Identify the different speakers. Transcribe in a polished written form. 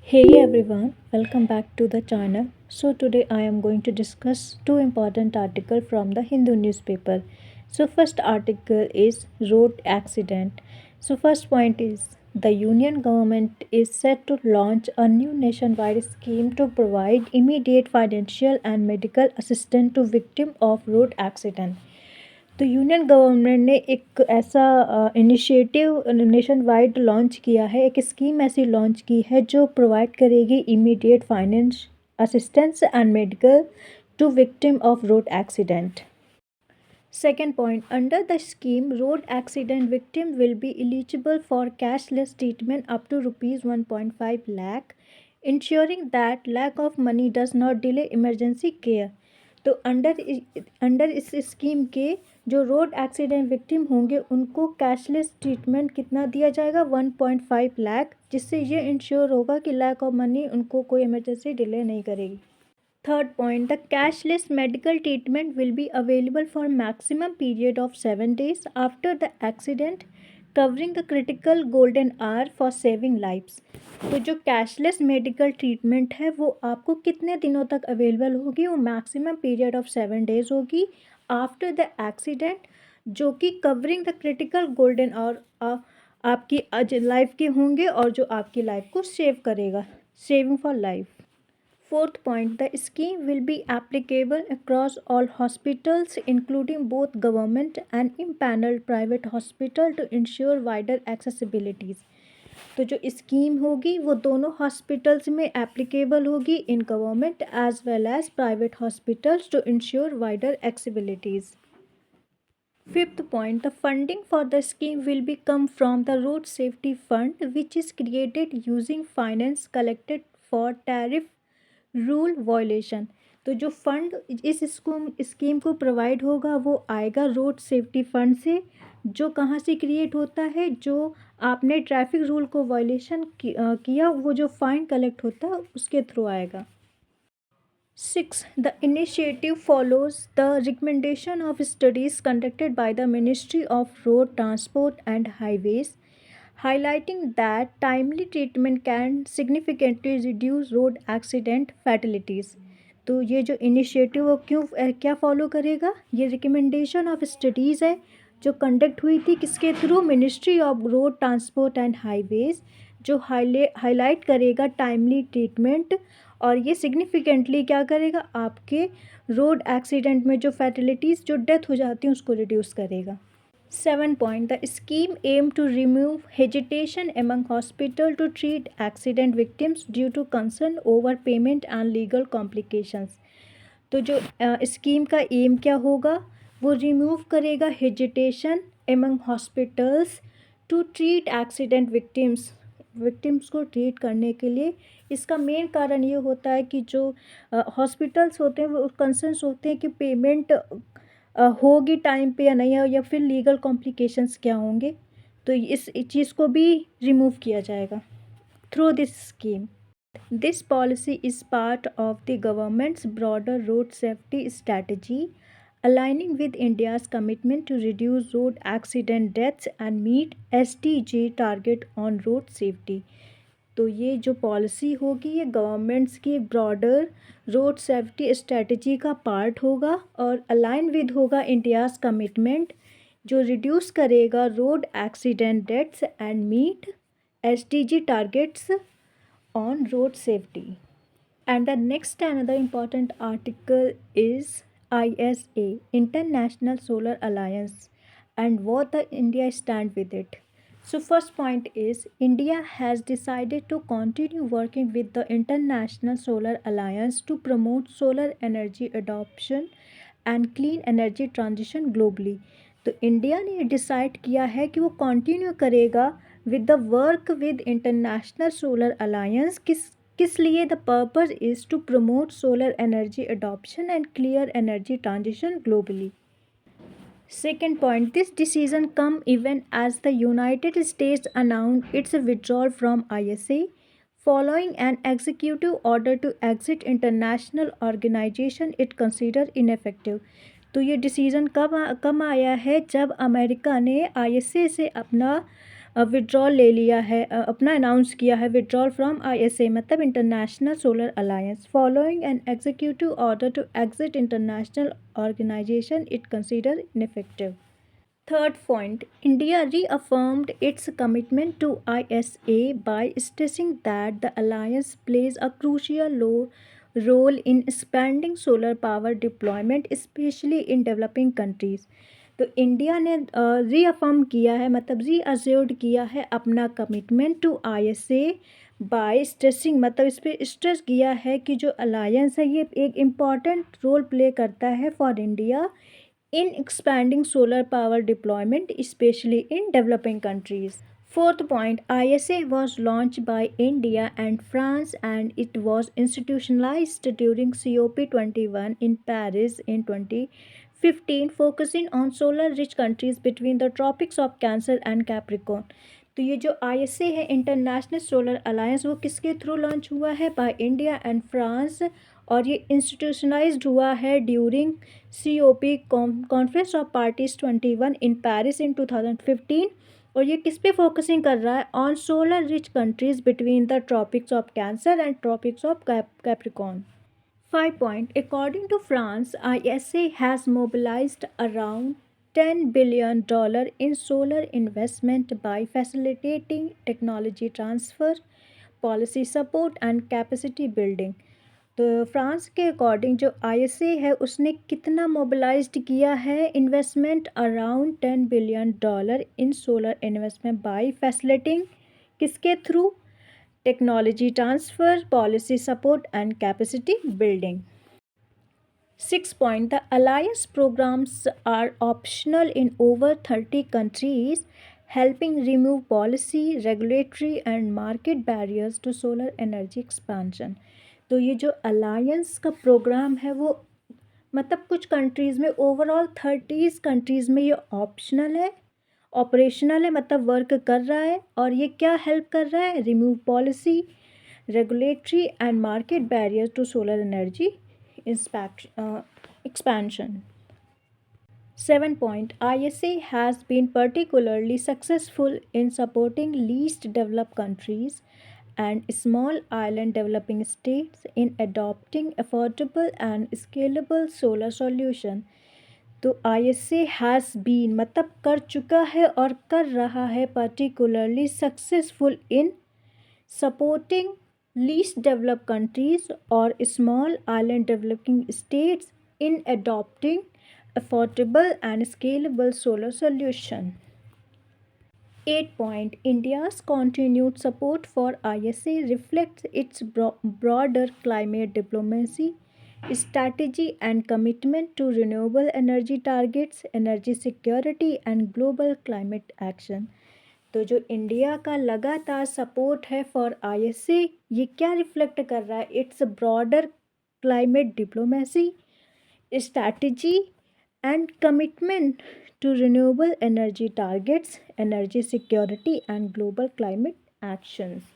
Speaker 1: Hey everyone, welcome back to the channel. So today I am going to discuss two important articles from the Hindu newspaper. So first article is road accident. So first point is the union government is set to launch a new nationwide scheme to provide immediate financial and medical assistance to victims of road accident. तो union government ने एक ऐसा initiative nation wide launch किया है, एक scheme ऐसी launch की है जो प्रोवाइड करेगी immediate finance assistance and medical to victim of road accident. Second point, under the scheme, road accident victim will be eligible for cashless treatment up to rupees 1.5 lakh, ensuring that lack of money does not delay emergency care. तो under इस scheme के जो road accident victim होंगे उनको cashless treatment कितना दिया जाएगा 1.5 लाख, जिससे ये इंश्योर होगा कि लैक ऑफ मनी उनको कोई इमरजेंसी डिले नहीं करेगी. Third point, the cashless medical treatment will be available for maximum period of 7 days after the accident, covering the critical golden hour for saving lives. तो जो cashless medical treatment है वो आपको कितने दिनों तक अवेलेबल होगी, वो मैक्सिमम पीरियड ऑफ 7 डेज होगी आफ्टर द एक्सीडेंट, जो कि covering the critical golden hour आपकी लाइफ के होंगे और जो आपकी लाइफ को सेव करेगा, saving for life. Fourth point, the scheme will be applicable across all hospitals, including both government and impaneled private hospital to ensure wider accessibilities. तो जो स्कीम होगी वो दोनों हॉस्पिटल्स में एप्लीकेबल होगी, in government as well as private hospitals to ensure wider accessibilities. Fifth point, the funding for the scheme will be come from the Road Safety Fund, which is created using finance collected for tariff rule violation. तो जो fund इस scheme को provide होगा वो आएगा road safety fund से, जो कहाँ से क्रिएट होता है, जो आपने ट्रैफिक रूल को वायलेशन किया वो जो फाइन कलेक्ट होता है उसके थ्रू आएगा. 6. The initiative follows the recommendation of studies conducted by the Ministry of Road Transport and Highways, highlighting that timely treatment can significantly reduce road accident fatalities. तो ये जो इनिशिएटिव वो क्या फॉलो करेगा, ये रिकमेंडेशन ऑफ स्टडीज़ है जो conduct हुई थी किसके through, ministry of road transport and highways, जो हाईलाइट करेगा टाइमली ट्रीटमेंट और ये सिग्निफिकेंटली क्या करेगा, आपके रोड एक्सीडेंट में जो फैटिलिटीज़ जो डेथ हो जाती हैं उसको रिड्यूस करेगा. 7 point, the scheme aim to remove hesitation among hospital to treat accident victims due to concern over payment and legal complications. तो जो स्कीम का एम क्या होगा, वो रिमूव करेगा hesitation among hospitals to treat accident victims को treat करने के लिए. इसका मेन कारण ये होता है कि जो हॉस्पिटल्स होते हैं वो कंसर्न्स होते हैं कि पेमेंट होगी टाइम पे या नहीं, या फिर लीगल कॉम्प्लिकेशंस क्या होंगे, तो इस चीज़ को भी रिमूव किया जाएगा through this scheme. This policy is part of the government's broader road safety strategy, aligning with India's commitment to reduce road accident deaths and meet SDG target on road safety. तो ये जो policy होगी ये governments की एक broader road safety strategy का part होगा और अलाइन विद होगा इंडियाज़ कमिटमेंट, जो रिड्यूस करेगा road accident deaths and meet SDG targets on road safety. And the next another important article is ISA, International Solar Alliance, and what the India stand with it. So first point is India has decided to continue working with the International Solar Alliance to promote solar energy adoption and clean energy transition globally. तो India ने decide किया है कि वो continue करेगा with the work with international solar alliance. किस लिए, the purpose is to promote solar energy adoption and clear energy transition globally. Second point, this decision come even as the United States announced its withdrawal from ISA following an executive order to exit international organization it consider ineffective. तो ये decision कब आया है, जब America ने ISA से अपना withdrawal ले लिया है, अपना अनाउंस किया है विड्रॉल फ्रॉम ISA मतलब international solar alliance following an executive order to exit international organization it consider ineffective. Third point, India reaffirmed its commitment to ISA by stressing that the alliance plays a crucial role in expanding solar power deployment, especially in developing countries. तो India ने reaffirm किया है मतलब reassured किया है अपना commitment to ISA by stressing मतलब इस पर स्ट्रेस किया है कि जो अलायंस है ये एक इम्पॉर्टेंट रोल प्ले करता है for India in expanding solar power deployment, especially in developing countries. Fourth point, ISA was launched by India and France and it was institutionalized during COP21 in Paris in 2015, focusing on solar rich countries between the tropics of Cancer and Capricorn. तो ये जो ISA है international solar alliance वो किसके through launch हुआ है by India and France और ये इंस्टीट्यूशनलाइज्ड हुआ है during COP conference of parties 21 in Paris in 2015 और ये किस पे फोकसिंग कर रहा है on solar rich countries between the tropics of Cancer and tropics of Capricorn. 5 point. According to France, ISA has mobilized around $10 billion in solar investment by facilitating technology transfer, policy support and capacity building. तो France के according जो ISA है उसने कितना mobilised किया है investment around $10 billion in solar investment by facilitating किसके through technology transfer, policy support, and capacity building. 6 point, the alliance programs are optional in over 30 countries, helping remove policy, regulatory, and market barriers to solar energy expansion. तो ये जो alliance का programme है वो मतलब कुछ countries में overall 30 countries में ये ऑप्शनल है ऑपरेशनल है मतलब वर्क कर रहा है और ये क्या हेल्प कर रहा है remove policy regulatory and market barrier to solar energy expansion. 7 point, ISA has been particularly successful in supporting least developed countries and small island developing states in adopting affordable and scalable solar solution. तो ISA has been मतलब कर चुका है और कर रहा है particularly successful in supporting least developed countries और small island developing states in adopting affordable and scalable solar solution. 8 point, India's continued support for ISA reflects its broader climate diplomacy strategy and commitment to renewable energy targets, energy security and global climate action. तो जो India का लगातार support है for ISA ये क्या reflect कर रहा है it's broader climate diplomacy strategy and commitment to renewable energy targets, energy security and global climate actions.